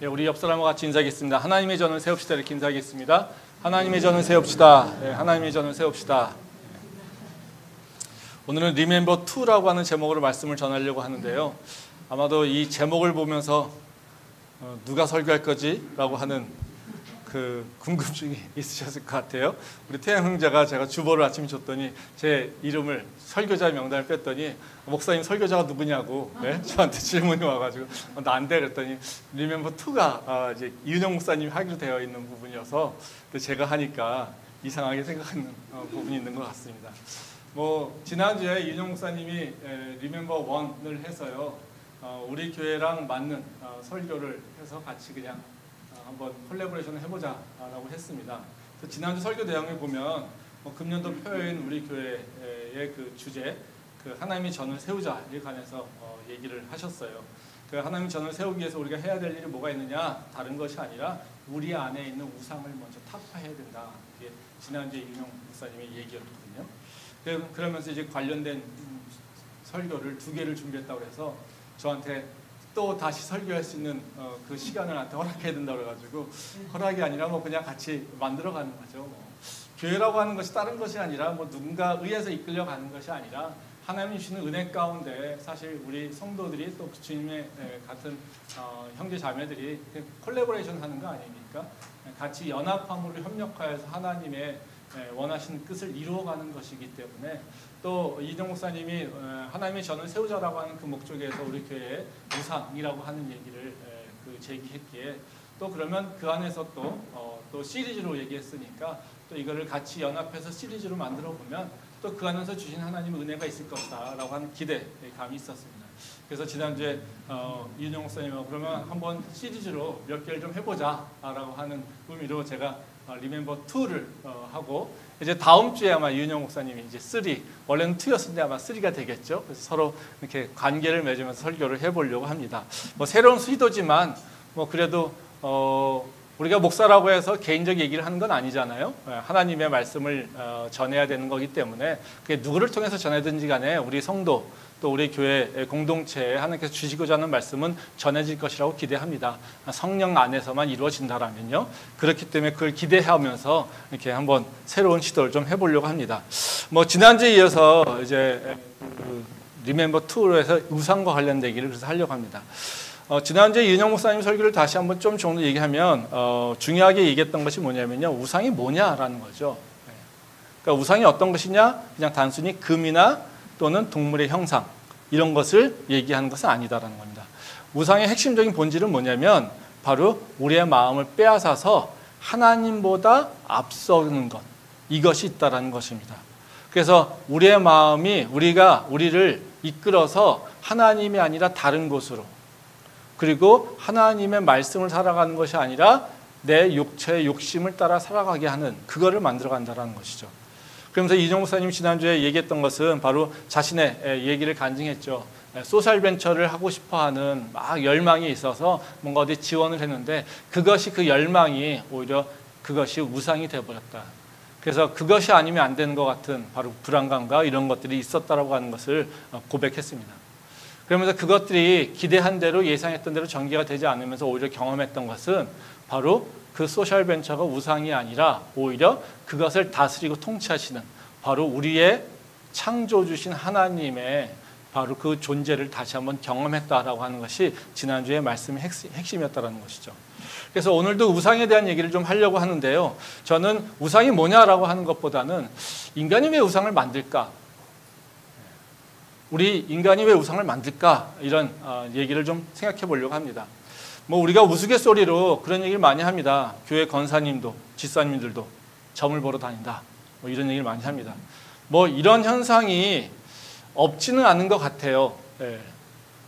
예, 우리 옆 사람과 같이 인사하겠습니다. 하나님의 전을 세웁시다. 이렇게 인사하겠습니다. 하나님의 전을 세웁시다. 예, 하나님의 전을 세웁시다. 오늘은 Remember 2라고 하는 제목으로 말씀을 전하려고 하는데요. 아마도 이 제목을 보면서 누가 설교할 거지? 라고 하는 그 궁금증이 있으셨을 것 같아요. 우리 태양 형제가 제가 주보를 아침에 줬더니 제 이름을 설교자 명단을 뺐더니 목사님 설교자가 누구냐고 네? 저한테 질문이 와가지고 나 안 돼 그랬더니 Remember 2가 이제 이은영 목사님이 하기로 되어 있는 부분이어서 제가 하니까 이상하게 생각하는 부분이 있는 것 같습니다. 뭐 지난주에 이은영 목사님이 Remember 1을 해서요. 우리 교회랑 맞는 설교를 해서 같이 그냥 한번 콜라보레이션을 해보자라고 했습니다. 그래서 지난주 설교 내용에 보면 금년도 표인 우리 교회의 그 주제, 그 하나님의 전을 세우자에 관해서 얘기를 하셨어요. 그 하나님의 전을 세우기 위해서 우리가 해야 될 일이 뭐가 있느냐? 다른 것이 아니라 우리 안에 있는 우상을 먼저 타파해야 된다. 이게 지난주에 윤영 목사님의 얘기였거든요. 그러면서 이제 관련된 설교를 2개를 준비했다고 해서 저한테 또 다시 설교할 수 있는 그 시간을 나한테 허락해야 된다고 그래가지고 허락이 아니라 뭐 그냥 같이 만들어가는 거죠. 교회라고 하는 것이 다른 것이 아니라 뭐 누군가 의해서 이끌려가는 것이 아니라 하나님이 주시는 은혜 가운데 사실 우리 성도들이 또 주님의 같은 형제 자매들이 콜라보레이션 하는 거 아닙니까? 같이 연합함으로 협력하여서 하나님의 원하시는 뜻을 이루어가는 것이기 때문에 또 이정 목사님이 하나님의 전을 세우자라고 하는 그 목적에서 우리 교회에 우상이라고 하는 얘기를 제기했기에 또 그러면 그 안에서 또 시리즈로 얘기했으니까 또 이거를 같이 연합해서 시리즈로 만들어 보면 또 그 안에서 주신 하나님의 은혜가 있을 것이다라고 하는 기대감이 있었습니다. 그래서 지난주에 이은영 목사님하고 그러면 한번 시리즈로 몇 개를 좀 해보자라고 하는 의미로 제가 Remember 2를 하고 이제 다음 주에 아마 이은영 목사님이 이제 3, 원래는 2였는데 아마 3가 되겠죠. 그래서 서로 이렇게 관계를 맺으면서 설교를 해보려고 합니다. 뭐 새로운 시도지만 뭐 그래도 우리가 목사라고 해서 개인적 얘기를 하는 건 아니잖아요. 하나님의 말씀을 전해야 되는 거기 때문에 그게 누구를 통해서 전해든지 간에 우리 성도 또 우리 교회 공동체에 하나님께서 주시고자 하는 말씀은 전해질 것이라고 기대합니다. 성령 안에서만 이루어진다라면요. 그렇기 때문에 그걸 기대하면서 이렇게 한번 새로운 시도를 좀 해보려고 합니다. 뭐 지난주에 이어서 이제 Remember 2로 해서 우상과 관련된 얘기를 그래서 하려고 합니다. 지난주에 이은영 목사님 설교를 다시 한번 좀 정도 얘기하면 중요하게 얘기했던 것이 뭐냐면요. 우상이 뭐냐라는 거죠. 그러니까 우상이 어떤 것이냐? 그냥 단순히 금이나 또는 동물의 형상 이런 것을 얘기하는 것은 아니다라는 겁니다. 우상의 핵심적인 본질은 뭐냐면 바로 우리의 마음을 빼앗아서 하나님보다 앞서는 것 이것이 있다라는 것입니다. 그래서 우리의 마음이 우리를 이끌어서 하나님이 아니라 다른 곳으로 그리고 하나님의 말씀을 살아가는 것이 아니라 내 육체의 욕심을 따라 살아가게 하는 그거를 만들어간다는 것이죠. 그러면서 이정 목사님이 지난주에 얘기했던 것은 바로 자신의 얘기를 간증했죠. 소셜벤처를 하고 싶어하는 막 열망이 있어서 뭔가 어디 지원을 했는데 그것이 그 열망이 오히려 그것이 우상이 되어버렸다. 그래서 그것이 아니면 안 되는 것 같은 바로 불안감과 이런 것들이 있었다라고 하는 것을 고백했습니다. 그러면서 그것들이 기대한 대로 예상했던 대로 전개가 되지 않으면서 오히려 경험했던 것은 바로 그 소셜벤처가 우상이 아니라 오히려 그것을 다스리고 통치하시는 바로 우리의 창조주신 하나님의 바로 그 존재를 다시 한번 경험했다라고 하는 것이 지난주의 말씀의 핵심이었다는 것이죠. 그래서 오늘도 우상에 대한 얘기를 좀 하려고 하는데요. 저는 우상이 뭐냐라고 하는 것보다는 인간이 왜 우상을 만들까? 우리 인간이 왜 우상을 만들까? 이런 얘기를 좀 생각해 보려고 합니다. 뭐 우리가 우스갯소리로 그런 얘기를 많이 합니다. 교회 권사님도 집사님들도 점을 보러 다닌다. 뭐 이런 얘기를 많이 합니다. 뭐 이런 현상이 없지는 않은 것 같아요. 예.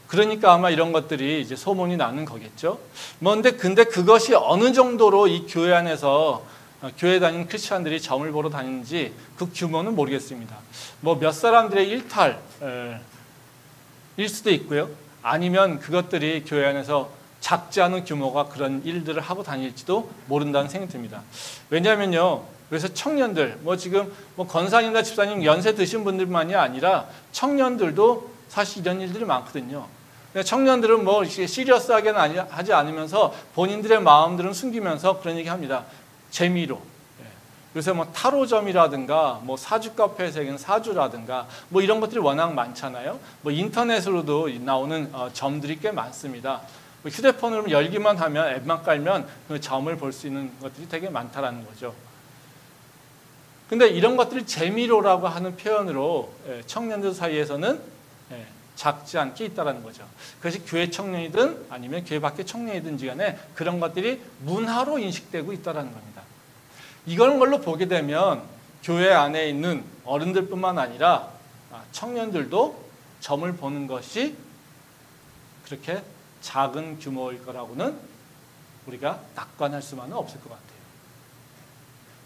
그러니까 아마 이런 것들이 이제 소문이 나는 거겠죠. 근데 그것이 어느 정도로 이 교회 안에서 교회 다니는 크리스찬들이 점을 보러 다니는지 그 규모는 모르겠습니다. 뭐 몇 사람들의 일탈일 수도 있고요. 아니면 그것들이 교회 안에서 작지 않은 규모가 그런 일들을 하고 다닐지도 모른다는 생각이 듭니다. 왜냐하면요. 그래서 청년들, 지금 권사님이나 집사님 연세 드신 분들만이 아니라 청년들도 사실 이런 일들이 많거든요. 청년들은 뭐 시리어스하게는 하지 않으면서 본인들의 마음들은 숨기면서 그런 얘기 합니다. 재미로. 요새 뭐 타로점이라든가 뭐 사주 카페에서 얘기하는 사주라든가 뭐 이런 것들이 워낙 많잖아요. 뭐 인터넷으로도 나오는 점들이 꽤 많습니다. 뭐 휴대폰으로 열기만 하면 앱만 깔면 그 점을 볼 수 있는 것들이 되게 많다라는 거죠. 근데 이런 것들을 재미로라고 하는 표현으로 청년들 사이에서는 작지 않게 있다라는 거죠. 그것이 교회 청년이든 아니면 교회 밖의 청년이든지 간에 그런 것들이 문화로 인식되고 있다라는 겁니다. 이런 걸로 보게 되면 교회 안에 있는 어른들뿐만 아니라 청년들도 점을 보는 것이 그렇게 작은 규모일 거라고는 우리가 낙관할 수만은 없을 것 같아요.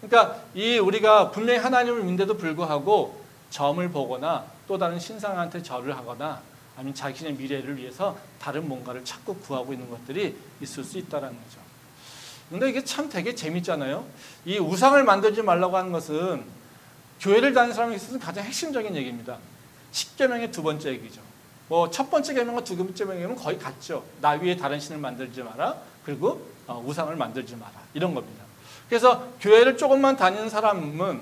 그러니까 우리가 분명히 하나님을 믿는데도 불구하고 점을 보거나 또 다른 신상한테 절을 하거나 아니면 자신의 미래를 위해서 다른 뭔가를 찾고 구하고 있는 것들이 있을 수 있다는 거죠. 근데 이게 참 되게 재밌잖아요. 이 우상을 만들지 말라고 하는 것은 교회를 다니는 사람에게 있어서 가장 핵심적인 얘기입니다. 10계명의 두 번째 얘기죠. 뭐 첫 번째 계명과 두 번째 계명은 거의 같죠. 나 위에 다른 신을 만들지 마라. 그리고 우상을 만들지 마라. 이런 겁니다. 그래서 교회를 조금만 다니는 사람은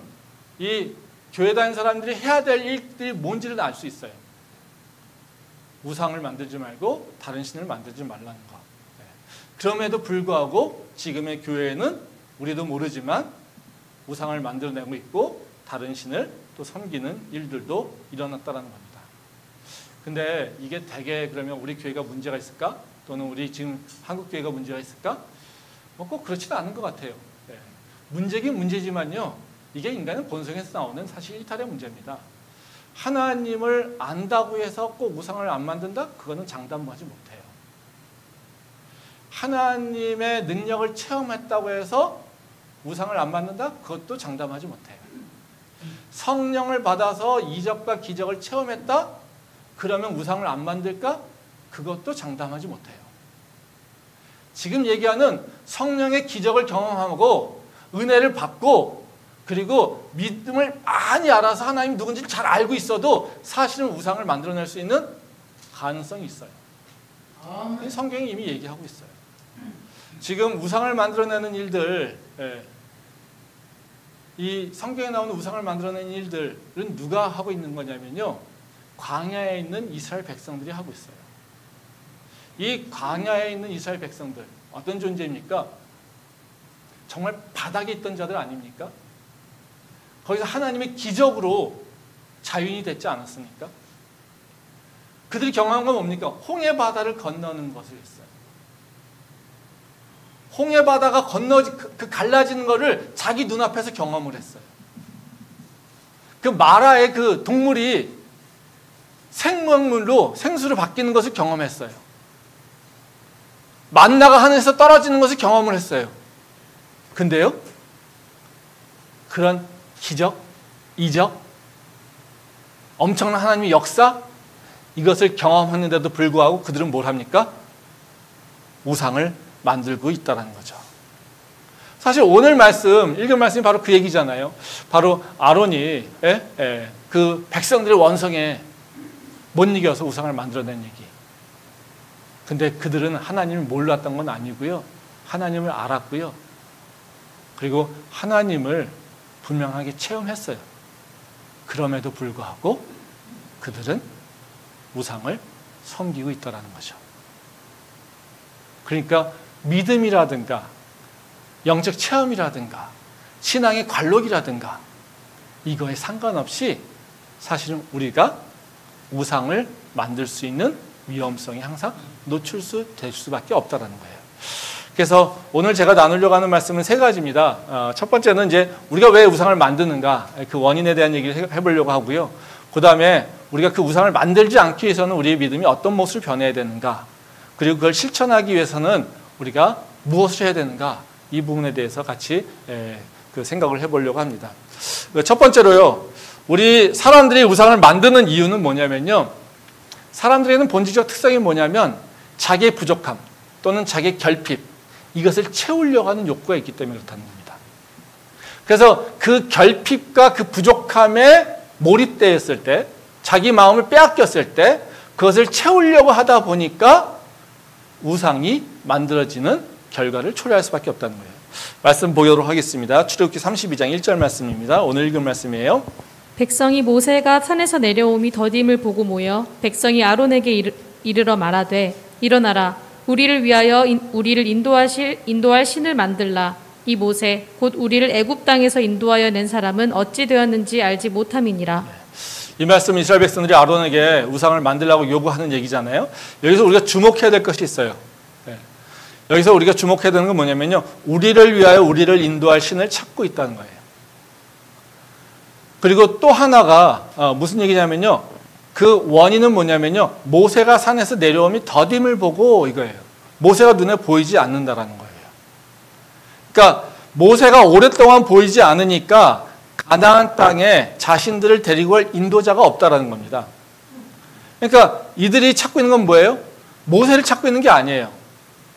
이 교회 다니는 사람들이 해야 될 일들이 뭔지를 알 수 있어요. 우상을 만들지 말고 다른 신을 만들지 말라는 거. 그럼에도 불구하고 지금의 교회에는 우리도 모르지만 우상을 만들어내고 있고 다른 신을 또 섬기는 일들도 일어났다는 겁니다. 근데 이게 되게 그러면 우리 교회가 문제가 있을까? 또는 우리 지금 한국 교회가 문제가 있을까? 뭐 꼭 그렇지는 않은 것 같아요. 문제긴 문제지만요. 이게 인간의 본성에서 나오는 사실 일탈의 문제입니다. 하나님을 안다고 해서 꼭 우상을 안 만든다? 그거는 장담하지 못해요. 하나님의 능력을 체험했다고 해서 우상을 안 만든다? 그것도 장담하지 못해요. 성령을 받아서 이적과 기적을 체험했다? 그러면 우상을 안 만들까? 그것도 장담하지 못해요. 지금 얘기하는 성령의 기적을 경험하고 은혜를 받고 그리고 믿음을 많이 알아서 하나님 누군지를 잘 알고 있어도 사실은 우상을 만들어낼 수 있는 가능성이 있어요. 성경이 이미 얘기하고 있어요. 지금 우상을 만들어내는 일들, 이 성경에 나오는 우상을 만들어내는 일들은 누가 하고 있는 거냐면요. 광야에 있는 이스라엘 백성들이 하고 있어요. 이 광야에 있는 이스라엘 백성들, 어떤 존재입니까? 정말 바닥에 있던 자들 아닙니까? 거기서 하나님의 기적으로 자유인이 됐지 않았습니까? 그들이 경험한 건 뭡니까? 홍해 바다를 건너는 것을 했어요. 홍해 바다가 그 갈라지는 것을 자기 눈앞에서 경험을 했어요. 그 마라의 그 동물이 생명물로 생수로 바뀌는 것을 경험했어요. 만나가 하늘에서 떨어지는 것을 경험을 했어요. 근데요, 그런 기적, 이적, 엄청난 하나님의 역사, 이것을 경험했는데도 불구하고 그들은 뭘 합니까? 우상을 만들고 있다는 거죠. 사실 오늘 읽은 말씀이 바로 그 얘기잖아요. 바로 아론이 그 백성들의 원성에 못 이겨서 우상을 만들어낸 얘기. 근데 그들은 하나님을 몰랐던 건 아니고요. 하나님을 알았고요. 그리고 하나님을 분명하게 체험했어요. 그럼에도 불구하고 그들은 우상을 섬기고 있다는 거죠. 그러니까 믿음이라든가 영적 체험이라든가 신앙의 관록이라든가 이거에 상관없이 사실은 우리가 우상을 만들 수 있는 위험성이 항상 노출될 수밖에 없다는 거예요. 그래서 오늘 제가 나누려고 하는 말씀은 세 가지입니다. 첫 번째는 이제 우리가 왜 우상을 만드는가 그 원인에 대한 얘기를 해보려고 하고요. 그 다음에 우리가 그 우상을 만들지 않기 위해서는 우리의 믿음이 어떤 모습을 변해야 되는가, 그리고 그걸 실천하기 위해서는 우리가 무엇을 해야 되는가, 이 부분에 대해서 같이 그 생각을 해보려고 합니다. 첫 번째로요, 우리 사람들이 우상을 만드는 이유는 뭐냐면요, 사람들에게는 본질적 특성이 뭐냐면 자기의 부족함 또는 자기의 결핍, 이것을 채우려고 하는 욕구가 있기 때문에 그렇다는 겁니다. 그래서 그 결핍과 그 부족함에 몰입되었을 때, 자기 마음을 빼앗겼을 때 그것을 채우려고 하다 보니까 우상이 만들어지는 결과를 초래할 수밖에 없다는 거예요. 말씀 보도록 하겠습니다. 출애굽기 32장 1절 말씀입니다. 오늘 읽은 말씀이에요. 백성이 모세가 산에서 내려옴이 더딤을 보고 모여 백성이 아론에게 이르러 말하되 일어나라 우리를 위하여 우리를 인도할 신을 만들라. 이 모세 곧 우리를 애굽 땅에서 인도하여 낸 사람은 어찌 되었는지 알지 못함이니라. 이 말씀은 이스라엘 백성들이 아론에게 우상을 만들라고 요구하는 얘기잖아요. 여기서 우리가 주목해야 될 것이 있어요. 여기서 우리가 주목해야 되는 건 뭐냐면요, 우리를 위하여 우리를 인도할 신을 찾고 있다는 거예요. 그리고 또 하나가 무슨 얘기냐면요, 그 원인은 뭐냐면요, 모세가 산에서 내려오미 더딤을 보고 이거예요. 모세가 눈에 보이지 않는다라는 거예요. 그러니까 모세가 오랫동안 보이지 않으니까 가나안 땅에 자신들을 데리고 갈 인도자가 없다라는 겁니다. 그러니까 이들이 찾고 있는 건 뭐예요? 모세를 찾고 있는 게 아니에요.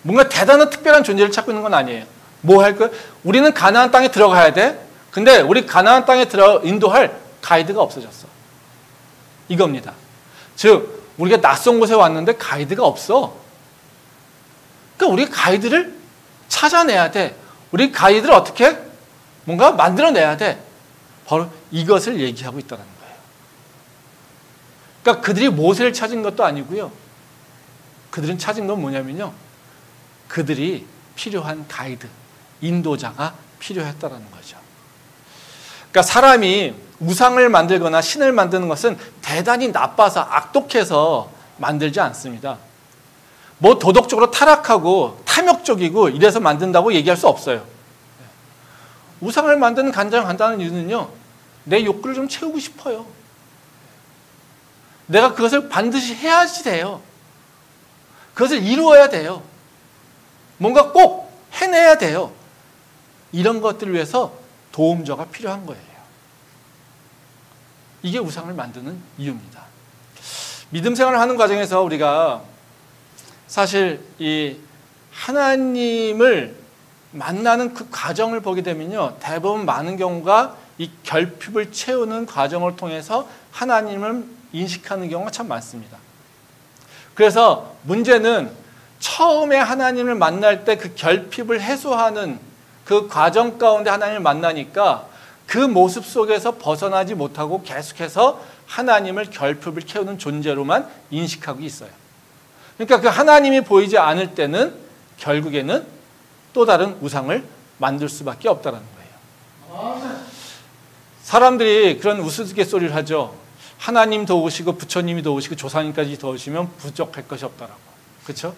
뭔가 대단한 특별한 존재를 찾고 있는 건 아니에요. 뭐 할 거예요? 우리는 가나안 땅에 들어가야 돼. 근데 우리 가나안 땅에 인도할 가이드가 없어졌어. 이겁니다. 즉 우리가 낯선 곳에 왔는데 가이드가 없어. 그러니까 우리 가이드를 찾아내야 돼. 우리 가이드를 어떻게 뭔가 만들어내야 돼. 바로 이것을 얘기하고 있다는 거예요. 그러니까 그들이 모세를 찾은 것도 아니고요. 그들은 찾은 건 뭐냐면요, 그들이 필요한 가이드, 인도자가 필요했다는 거죠. 그러니까 사람이 우상을 만들거나 신을 만드는 것은 대단히 나빠서 악독해서 만들지 않습니다. 뭐 도덕적으로 타락하고 탐욕적이고 이래서 만든다고 얘기할 수 없어요. 우상을 만드는 가장 간단한 이유는요, 내 욕구를 좀 채우고 싶어요. 내가 그것을 반드시 해야지 돼요. 그것을 이루어야 돼요. 뭔가 꼭 해내야 돼요. 이런 것들을 위해서 도움조가 필요한 거예요. 이게 우상을 만드는 이유입니다. 믿음 생활을 하는 과정에서 우리가 사실 이 하나님을 만나는 그 과정을 보게 되면요, 대부분 많은 경우가 이 결핍을 채우는 과정을 통해서 하나님을 인식하는 경우가 참 많습니다. 그래서 문제는 처음에 하나님을 만날 때 그 결핍을 해소하는 그 과정 가운데 하나님을 만나니까 그 모습 속에서 벗어나지 못하고 계속해서 하나님을 결핍을 채우는 존재로만 인식하고 있어요. 그러니까 그 하나님이 보이지 않을 때는 결국에는 또 다른 우상을 만들 수밖에 없다는 거예요. 사람들이 그런 우스갯소리를 하죠. 하나님 도우시고 부처님이 도우시고 조상님까지 도우시면 부족할 것이 없다라고. 그렇죠?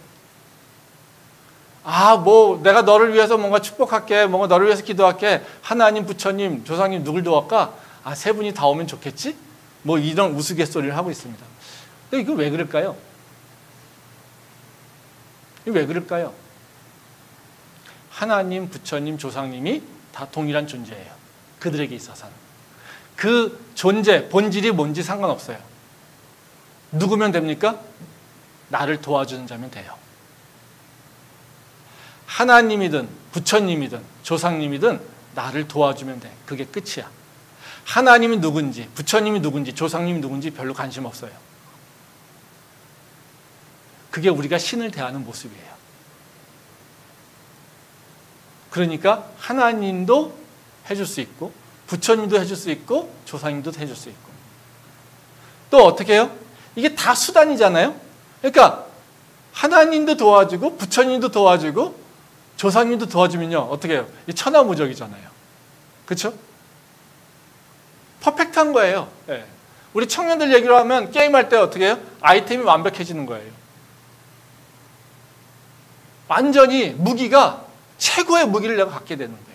뭐 내가 너를 위해서 뭔가 축복할게, 뭔가 너를 위해서 기도할게. 하나님, 부처님, 조상님 누굴 도war까? 세 분이 다 오면 좋겠지? 뭐 이런 우스갯소리를 하고 있습니다. 근데 이거 왜 그럴까요? 이거 왜 그럴까요? 하나님, 부처님, 조상님이 다 동일한 존재예요. 그들에게 있어서는. 그 존재, 본질이 뭔지 상관없어요. 누구면 됩니까? 나를 도와주는 자면 돼요. 하나님이든 부처님이든 조상님이든 나를 도와주면 돼. 그게 끝이야. 하나님이 누군지, 부처님이 누군지, 조상님이 누군지 별로 관심 없어요. 그게 우리가 신을 대하는 모습이에요. 그러니까 하나님도 해줄 수 있고, 부처님도 해줄 수 있고, 조상님도 해줄 수 있고. 또 어떻게 해요? 이게 다 수단이잖아요. 그러니까 하나님도 도와주고 부처님도 도와주고 조상님도 도와주면요, 어떻게 해요? 이 천하무적이잖아요. 그렇죠? 퍼펙트한 거예요. 네. 우리 청년들 얘기로 하면 게임할 때 어떻게 해요? 아이템이 완벽해지는 거예요. 완전히 무기가 최고의 무기를 내가 갖게 되는 거예요.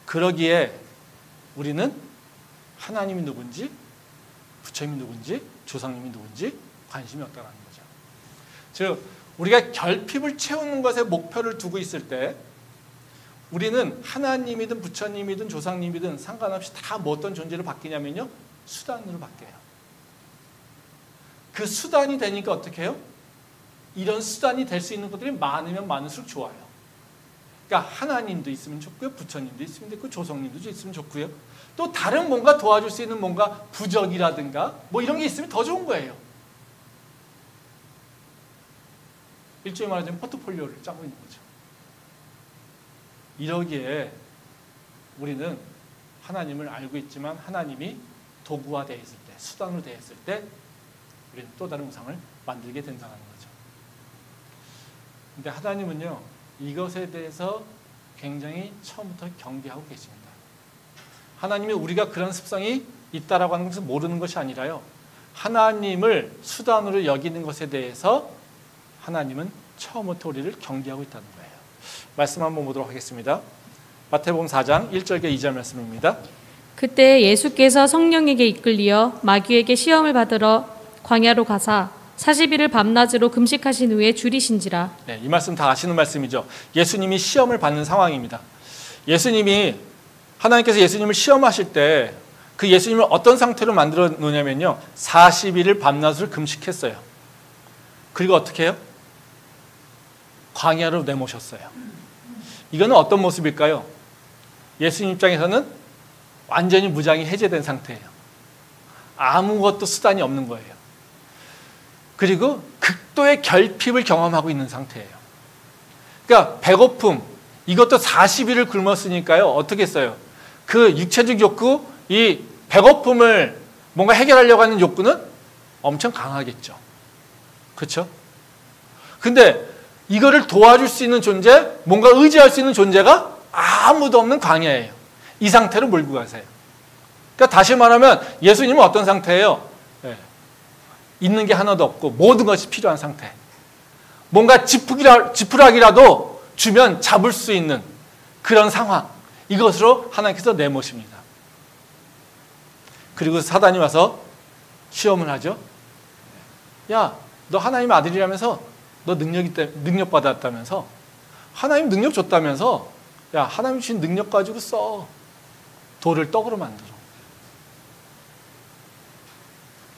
그러기에 우리는 하나님이 누군지, 부처님이 누군지, 조상님이 누군지 관심이 없다는 거죠. 즉 우리가 결핍을 채우는 것에 목표를 두고 있을 때 우리는 하나님이든 부처님이든 조상님이든 상관없이 다 뭐 어떤 존재로 바뀌냐면요, 수단으로 바뀌어요. 그 수단이 되니까 어떻게 해요? 이런 수단이 될 수 있는 것들이 많으면 많을수록 좋아요. 그러니까 하나님도 있으면 좋고요, 부처님도 있으면 좋고, 조성님도 있으면 좋고요. 또 다른 뭔가 도와줄 수 있는 뭔가 부적이라든가 뭐 이런 게 있으면 더 좋은 거예요. 일종의 말하자면 포트폴리오를 짜고 있는 거죠. 이러기에 우리는 하나님을 알고 있지만 하나님이 도구화 되어 있을 때, 수단으로 되어 있을 때 우리는 또 다른 우상을 만들게 된다는 거죠. 근데 하나님은요, 이것에 대해서 굉장히 처음부터 경계하고 계십니다. 하나님이 우리가 그런 습성이 있다라고 하는 것을 모르는 것이 아니라요, 하나님을 수단으로 여기는 것에 대해서 하나님은 처음부터 우리를 경계하고 있다는 거예요. 말씀 한번 보도록 하겠습니다. 마태복음 4장 1절과 2절 말씀입니다. 그때 예수께서 성령에게 이끌리어 마귀에게 시험을 받으러 광야로 가사 40일을 밤낮으로 금식하신 후에 줄이신지라. 네, 이 말씀 다 아시는 말씀이죠. 예수님이 시험을 받는 상황입니다. 하나님께서 예수님을 시험하실 때 그 예수님을 어떤 상태로 만들어 놓냐면요, 40일을 밤낮을 금식했어요. 그리고 어떻게 해요? 광야로 내모셨어요. 이거는 어떤 모습일까요? 예수님 입장에서는 완전히 무장이 해제된 상태예요. 아무것도 수단이 없는 거예요. 그리고 극도의 결핍을 경험하고 있는 상태예요. 그러니까 배고픔, 이것도 40일을 굶었으니까요, 어떻게 했어요? 그 육체적 욕구, 이 배고픔을 뭔가 해결하려고 하는 욕구는 엄청 강하겠죠. 그렇죠? 근데 이거를 도와줄 수 있는 존재, 뭔가 의지할 수 있는 존재가 아무도 없는 광야예요. 이 상태로 몰고 가세요. 그러니까 다시 말하면 예수님은 어떤 상태예요? 네. 있는 게 하나도 없고 모든 것이 필요한 상태. 뭔가 지푸라기라도 주면 잡을 수 있는 그런 상황. 이것으로 하나님께서 내모십니다. 그리고 사단이 와서 시험을 하죠. 야, 너 하나님의 아들이라면서, 너 능력 받았다면서, 하나님 능력 줬다면서, 야, 하나님 주신 능력 가지고 써. 돌을 떡으로 만들어.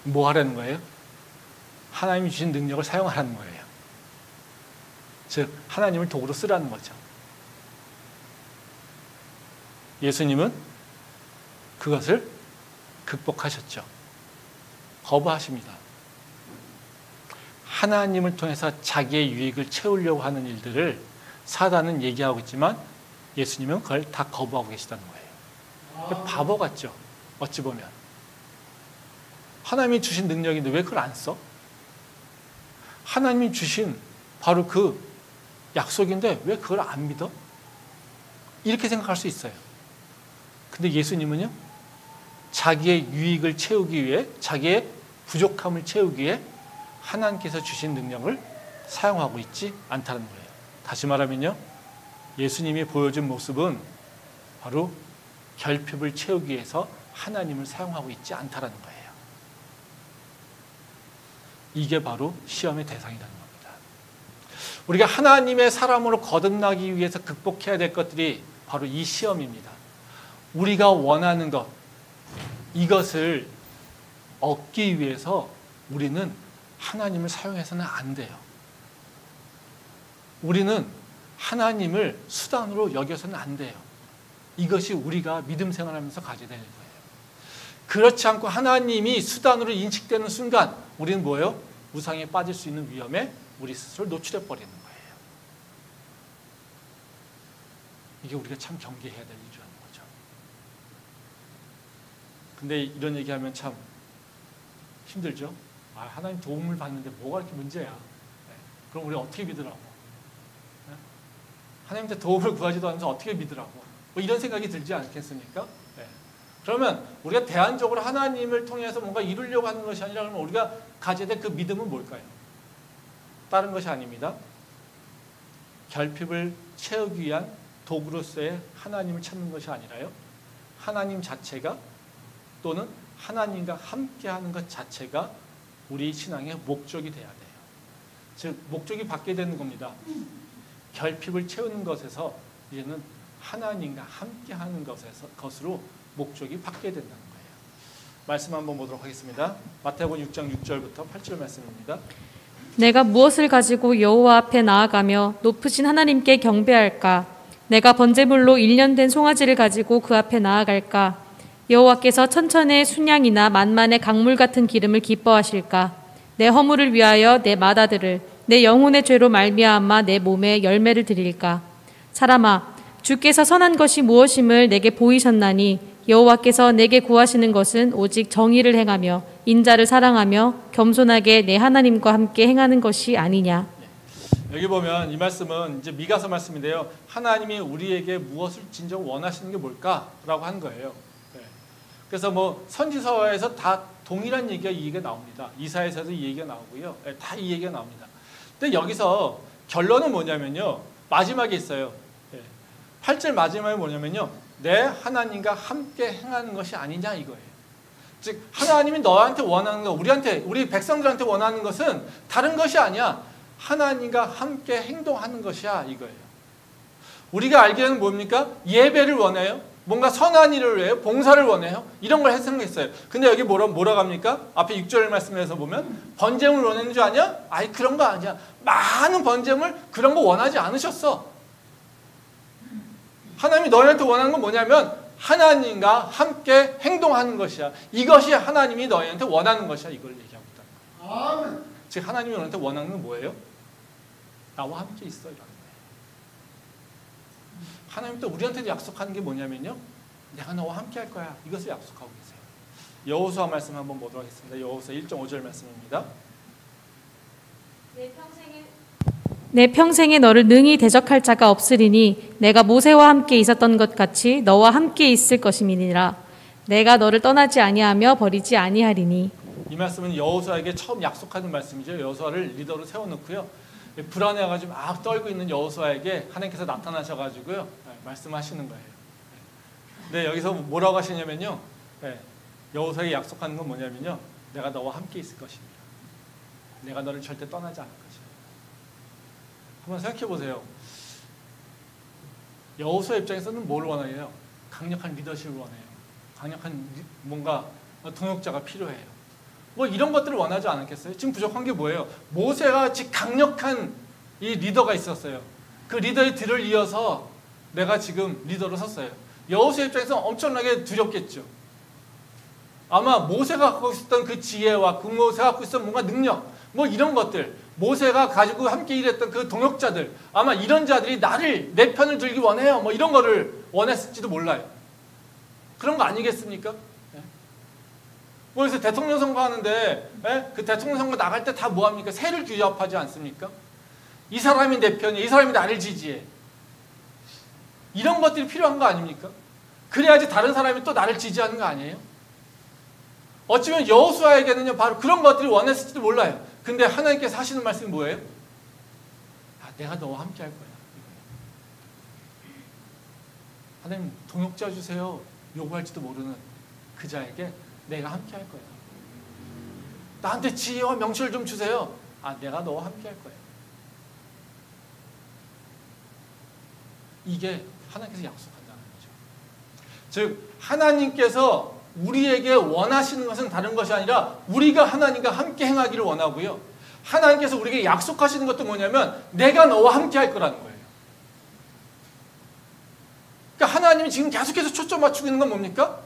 뭐 하라는 거예요? 하나님이 주신 능력을 사용하라는 거예요. 즉 하나님을 도구로 쓰라는 거죠. 예수님은 그것을 극복하셨죠. 거부하십니다. 하나님을 통해서 자기의 유익을 채우려고 하는 일들을 사단은 얘기하고 있지만 예수님은 그걸 다 거부하고 계시다는 거예요. 바보 같죠? 어찌 보면. 하나님이 주신 능력인데 왜 그걸 안 써? 하나님이 주신 바로 그 약속인데 왜 그걸 안 믿어? 이렇게 생각할 수 있어요. 근데 예수님은요, 자기의 유익을 채우기 위해, 자기의 부족함을 채우기 위해 하나님께서 주신 능력을 사용하고 있지 않다는 거예요. 다시 말하면요, 예수님이 보여준 모습은 바로 결핍을 채우기 위해서 하나님을 사용하고 있지 않다는 거예요. 이게 바로 시험의 대상이라는 겁니다. 우리가 하나님의 사람으로 거듭나기 위해서 극복해야 될 것들이 바로 이 시험입니다. 우리가 원하는 것, 이것을 얻기 위해서 우리는 하나님을 사용해서는 안 돼요. 우리는 하나님을 수단으로 여겨서는 안 돼요. 이것이 우리가 믿음 생활하면서 가져야 되는 거예요. 그렇지 않고 하나님이 수단으로 인식되는 순간 우리는 뭐예요? 우상에 빠질 수 있는 위험에 우리 스스로 노출해 버리는 거예요. 이게 우리가 참 경계해야 될 일이라는 거죠. 근데 이런 얘기하면 참 힘들죠. 하나님 도움을 받는데 뭐가 이렇게 문제야? 네. 그럼 우리 어떻게 믿으라고? 네? 하나님한테 도움을 구하지도 않으면서 어떻게 믿으라고? 뭐 이런 생각이 들지 않겠습니까? 네. 그러면 우리가 대안적으로 하나님을 통해서 뭔가 이루려고 하는 것이 아니라 그러면 우리가 가져야 될 그 믿음은 뭘까요? 다른 것이 아닙니다. 결핍을 채우기 위한 도구로서의 하나님을 찾는 것이 아니라요, 하나님 자체가 또는 하나님과 함께하는 것 자체가 우리 신앙의 목적이 돼야 돼요. 즉 목적이 바뀌게 되는 겁니다. 결핍을 채우는 것에서 이제는 하나님과 함께하는 것으로 목적이 바뀌게 된다는 거예요. 말씀 한번 보도록 하겠습니다. 마태복음 6장 6절부터 8절 말씀입니다. 내가 무엇을 가지고 여호와 앞에 나아가며 높으신 하나님께 경배할까? 내가 번제물로 1년 된 송아지를 가지고 그 앞에 나아갈까? 여호와께서 천천의 순양이나 만만의 강물 같은 기름을 기뻐하실까? 내 허물을 위하여 내 맏아들을 내 영혼의 죄로 말미암아 내 몸에 열매를 드릴까? 사람아, 주께서 선한 것이 무엇임을 내게 보이셨나니 여호와께서 내게 구하시는 것은 오직 정의를 행하며 인자를 사랑하며 겸손하게 내 하나님과 함께 행하는 것이 아니냐. 여기 보면 이 말씀은 이제 미가서 말씀인데요. 하나님이 우리에게 무엇을 진정 원하시는 게 뭘까라고 하는 거예요. 네. 그래서 뭐 선지서에서 다 동일한 얘기가 이 얘기가 나옵니다. 이사야서도 이 얘기가 나오고요. 네, 다 이 얘기가 나옵니다. 근데 여기서 결론은 뭐냐면요. 마지막에 있어요. 네. 8절 마지막에 뭐냐면요. 내 하나님과 함께 행하는 것이 아니냐 이거예요. 즉 하나님이 너한테 원하는 거, 우리 백성들한테 원하는 것은 다른 것이 아니야. 하나님과 함께 행동하는 것이야 이거예요. 우리가 알기에는 뭡니까? 예배를 원해요. 뭔가 선한 일을 위해 봉사를 원해요. 이런 걸 생각했어요. 근데 여기 뭐라고 합니까? 앞에 6절 말씀에서 보면 번제물 원하는 줄 아냐? 아이 그런 거 아니야. 많은 번제물 그런 거 원하지 않으셨어. 하나님이 너희한테 원하는 건 뭐냐면 하나님과 함께 행동하는 것이야. 이것이 하나님이 너희한테 원하는 것이야. 이걸 얘기하고 있다. 아멘. 즉 하나님이 너희한테 원하는 건 뭐예요? 나와 함께 있어 이라는 거예요. 하나님 또 우리한테 약속하는 게 뭐냐면요. 내가 너와 함께 할 거야. 이것을 약속하고 계세요. 여호수아 말씀 한번 보도록 하겠습니다. 여호수아 1.5절 말씀입니다. 내 평생에 너를 능히 대적할 자가 없으리니 내가 모세와 함께 있었던 것 같이 너와 함께 있을 것임이니라. 내가 너를 떠나지 아니하며 버리지 아니하리니. 이 말씀은 여호수아에게 처음 약속하는 말씀이죠. 여호수아를 리더로 세워놓고요. 불안해가지고 막 떨고 있는 여호수아에게 하나님께서 나타나셔가지고요. 말씀하시는 거예요. 근데 여기서 뭐라고 하시냐면요. 여호수아에게 약속하는 건 뭐냐면요. 내가 너와 함께 있을 것입니다. 내가 너를 절대 떠나지 않을 것이야. 한번 생각해 보세요. 여호수아 입장에서는 뭘 원해요? 강력한 리더십을 원해요. 강력한 뭔가 동역자가 필요해요. 뭐 이런 것들을 원하지 않았겠어요? 지금 부족한 게 뭐예요? 모세가 같이 강력한 이 리더가 있었어요. 그 리더의 뒤를 이어서 내가 지금 리더로 섰어요. 여호수아 입장에서 엄청나게 두렵겠죠. 아마 모세가 갖고 있었던 그 지혜와 그 모세가 갖고 있었던 뭔가 능력, 뭐 이런 것들, 모세가 가지고 함께 일했던 그 동역자들, 아마 이런 자들이 내 편을 들기 원해요. 뭐 이런 거를 원했을지도 몰라요. 그런 거 아니겠습니까? 그래서 대통령 선거하는데 그 대통령 선거 나갈 때 다 뭐합니까? 세를 규합하지 않습니까? 이 사람이 내 편이야. 이 사람이 나를 지지해. 이런 것들이 필요한 거 아닙니까? 그래야지 다른 사람이 또 나를 지지하는 거 아니에요? 어쩌면 여호수아에게는요 바로 그런 것들이 원했을지도 몰라요. 근데 하나님께서 하시는 말씀이 뭐예요? 내가 너와 함께 할 거야. 하나님 동역자 주세요. 요구할지도 모르는 그 자에게 내가 함께 할 거야. 나한테 지혜와 명철 좀 주세요. 내가 너와 함께 할 거야. 이게 하나님께서 약속한다는 거죠. 즉 하나님께서 우리에게 원하시는 것은 다른 것이 아니라 우리가 하나님과 함께 행하기를 원하고요. 하나님께서 우리에게 약속하시는 것도 뭐냐면 내가 너와 함께 할 거라는 거예요. 그러니까 하나님이 지금 계속해서 초점 맞추고 있는 건 뭡니까?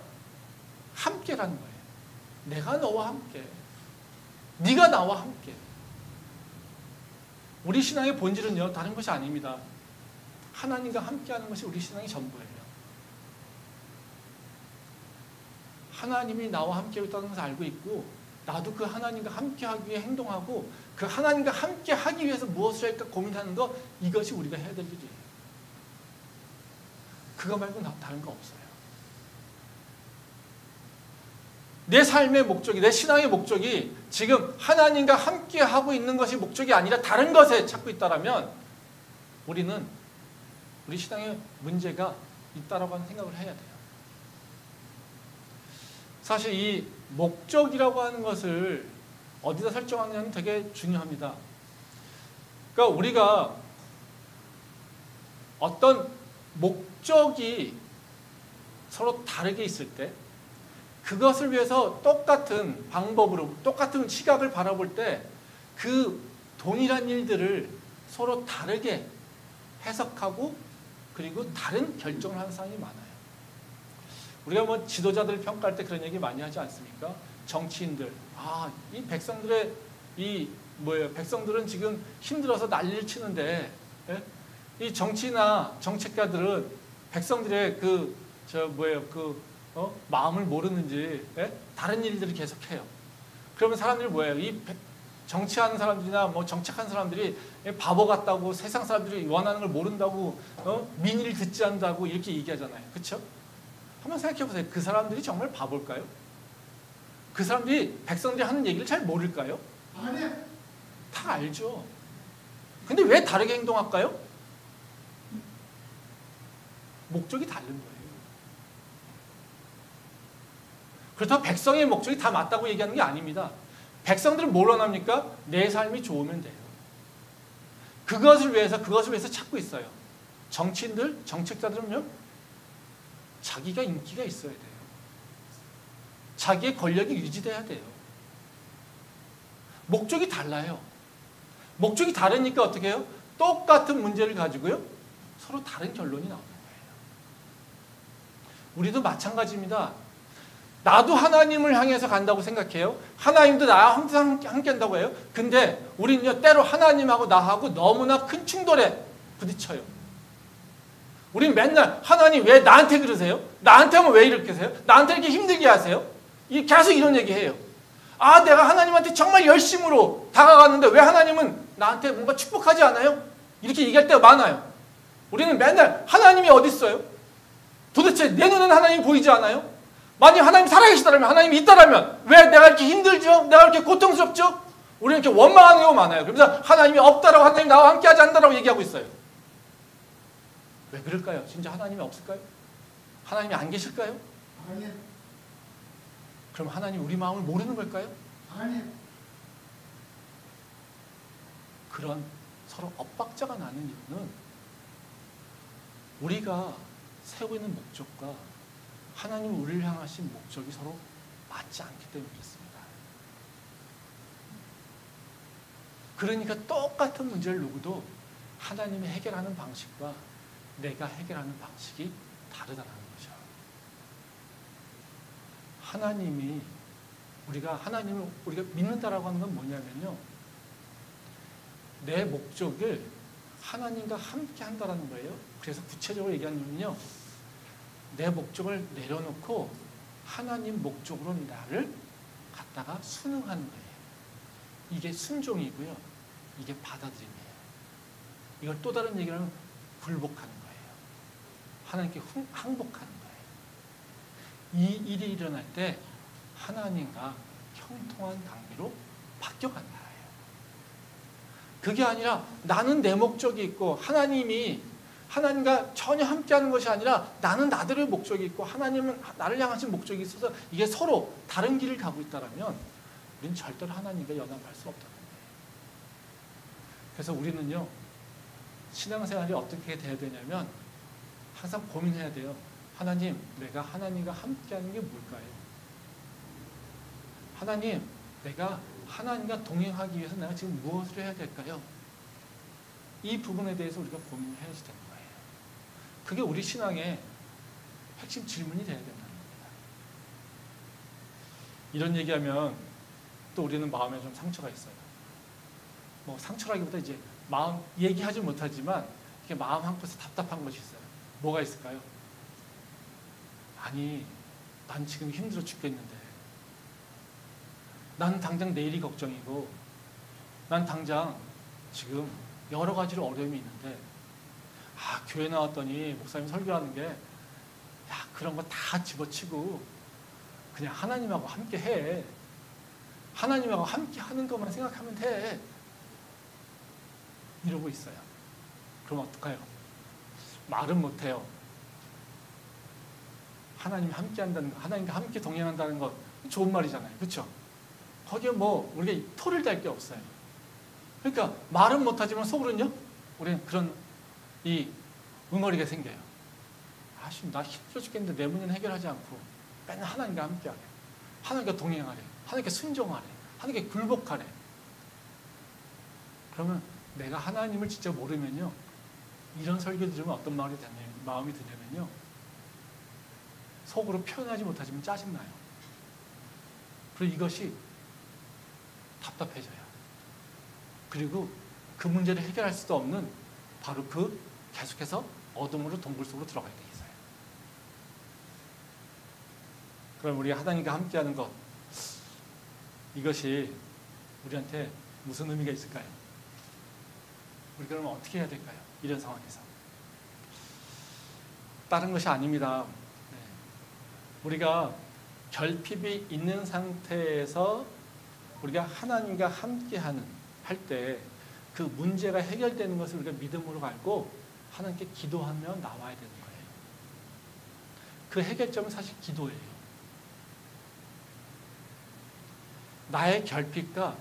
함께라는 거예요. 내가 너와 함께. 네가 나와 함께. 우리 신앙의 본질은요 다른 것이 아닙니다. 하나님과 함께하는 것이 우리 신앙의 전부예요. 하나님이 나와 함께 있다는 것을 알고 있고 나도 그 하나님과 함께하기 위해 행동하고 그 하나님과 함께하기 위해서 무엇을 할까 고민하는 것, 이것이 우리가 해야 될 일이에요. 그거 말고 다른 거 없어요. 내 삶의 목적이, 내 신앙의 목적이 지금 하나님과 함께하고 있는 것이 목적이 아니라 다른 것에 찾고 있다면 우리는 우리 신앙에 문제가 있다라고 하는 생각을 해야 돼요. 사실 이 목적이라고 하는 것을 어디다 설정하느냐는 되게 중요합니다. 그러니까 우리가 어떤 목적이 서로 다르게 있을 때 그것을 위해서 똑같은 방법으로 똑같은 시각을 바라볼 때 그 동일한 일들을 서로 다르게 해석하고 그리고 다른 결정을 하는 사람이 많아요. 우리가 뭐 지도자들 평가할 때 그런 얘기 많이 하지 않습니까? 정치인들, 이 백성들의 백성들은 지금 힘들어서 난리를 치는데, 예? 이 정치나 정책가들은 백성들의 마음을 모르는지, 예? 다른 일들을 계속해요. 그러면 사람들이 뭐예요? 정치하는 사람들이나 뭐 정책하는 사람들이 바보 같다고, 세상 사람들이 원하는 걸 모른다고, 민의를 듣지 않는다고 이렇게 얘기하잖아요. 그렇죠? 한번 생각해 보세요. 그 사람들이 정말 바볼까요? 그 사람들이 백성들이 하는 얘기를 잘 모를까요? 아니요. 다 알죠. 근데 왜 다르게 행동할까요? 목적이 다른 거예요. 그렇다고 백성의 목적이 다 맞다고 얘기하는 게 아닙니다. 백성들은 뭘 원합니까? 내 삶이 좋으면 돼요. 그것을 위해서 찾고 있어요. 정치인들, 정책자들은요, 자기가 인기가 있어야 돼요. 자기의 권력이 유지돼야 돼요. 목적이 달라요. 목적이 다르니까 어떻게 해요? 똑같은 문제를 가지고요, 서로 다른 결론이 나오는 거예요. 우리도 마찬가지입니다. 나도 하나님을 향해서 간다고 생각해요. 하나님도 나와 항상 함께 한다고 해요. 근데 우리는요, 때로 하나님하고 나하고 너무나 큰 충돌에 부딪혀요. 우린 맨날 하나님 왜 나한테 그러세요? 나한테만 왜 이렇게 하세요? 나한테 이렇게 힘들게 하세요? 계속 이런 얘기해요. 내가 하나님한테 정말 열심으로 다가갔는데 왜 하나님은 나한테 뭔가 축복하지 않아요? 이렇게 얘기할 때가 많아요. 우리는 맨날 하나님이 어디 있어요? 도대체 내 눈에는 하나님이 보이지 않아요? 만약 하나님 살아계시다면, 하나님이 있다면 왜 내가 이렇게 힘들죠? 내가 이렇게 고통스럽죠? 우리는 이렇게 원망하는 경우가 많아요. 그러면서 하나님이 없다라고, 하나님 나와 함께하지 않는다라고 얘기하고 있어요. 왜 그럴까요? 진짜 하나님이 없을까요? 하나님이 안 계실까요? 아니요. 그럼 하나님 우리 마음을 모르는 걸까요? 아니요. 그런 서로 엇박자가 나는 이유는 우리가 세우고 있는 목적과 하나님 우리를 향하신 목적이 서로 맞지 않기 때문에 그렇습니다. 그러니까 똑같은 문제를 놓고도 하나님이 해결하는 방식과 내가 해결하는 방식이 다르다는 거죠. 하나님을 우리가 믿는다라고 하는 건 뭐냐면요, 내 목적을 하나님과 함께 한다라는 거예요. 그래서 구체적으로 얘기하면요, 내 목적을 내려놓고 하나님 목적으로 나를 갖다가 순응하는 거예요. 이게 순종이고요, 이게 받아들임이에요. 이걸 또 다른 얘기를 하면 굴복하는 거예요. 하나님께 항복하는 거예요. 이 일이 일어날 때 하나님과 형통한 관계로 바뀌어간다. 그게 아니라 나는 내 목적이 있고 하나님과 전혀 함께하는 것이 아니라 나는 나들의 목적이 있고 하나님은 나를 향하신 목적이 있어서 이게 서로 다른 길을 가고 있다면 우리는 절대로 하나님과 연합할 수 없다는 거예요. 그래서 우리는요, 신앙생활이 어떻게 돼야 되냐면 항상 고민해야 돼요. 하나님, 내가 하나님과 함께하는 게 뭘까요? 하나님, 내가 하나님과 동행하기 위해서 내가 지금 무엇을 해야 될까요? 이 부분에 대해서 우리가 고민을 해야지 되는 거예요. 그게 우리 신앙의 핵심 질문이 돼야 된다는 겁니다. 이런 얘기하면 또 우리는 마음에 좀 상처가 있어요. 뭐 상처라기보다 이제 마음 얘기하지 못하지만 이렇게 마음 한켠에 답답한 것이 있어요. 뭐가 있을까요? 아니, 난 지금 힘들어 죽겠는데, 난 당장 내일이 걱정이고, 난 당장 지금 여러 가지로 어려움이 있는데, 교회 나왔더니 목사님 설교하는 게, 그런 거 다 집어치고 그냥 하나님하고 함께 해. 하나님하고 함께 하는 것만 생각하면 돼. 이러고 있어요. 그럼 어떡해요? 말은 못해요. 하나님과 함께 한다는 거, 하나님과 함께 동행한다는 것, 좋은 말이잖아요. 그렇죠? 거기에 뭐 우리가 토를 댈 게 없어요. 그러니까 말은 못하지만 속으로는요, 우리는 그런 이 응어리가 생겨요. 나 힘들어 죽겠는데 내 문제는 해결하지 않고 맨날 하나님과 함께하래, 하나님과 동행하래, 하나님께 순종하래, 하나님께 굴복하래. 그러면 내가 하나님을 진짜 모르면요, 이런 설교 들으면 어떤 마음이 드냐면요. 속으로 표현하지 못하지만 짜증나요. 그리고 이것이 답답해져요. 그리고 그 문제를 해결할 수도 없는 바로 계속해서 어둠으로 동굴 속으로 들어갈 때 있어요. 그럼 우리가 하나님과 함께하는 것, 이것이 우리한테 무슨 의미가 있을까요? 우리 그러면 어떻게 해야 될까요? 이런 상황에서. 다른 것이 아닙니다. 우리가 결핍이 있는 상태에서 우리가 하나님과 함께하는 할 때 그 문제가 해결되는 것을 우리가 믿음으로 알고 하나님께 기도하며 나와야 되는 거예요. 그 해결점은 사실 기도예요. 나의 결핍과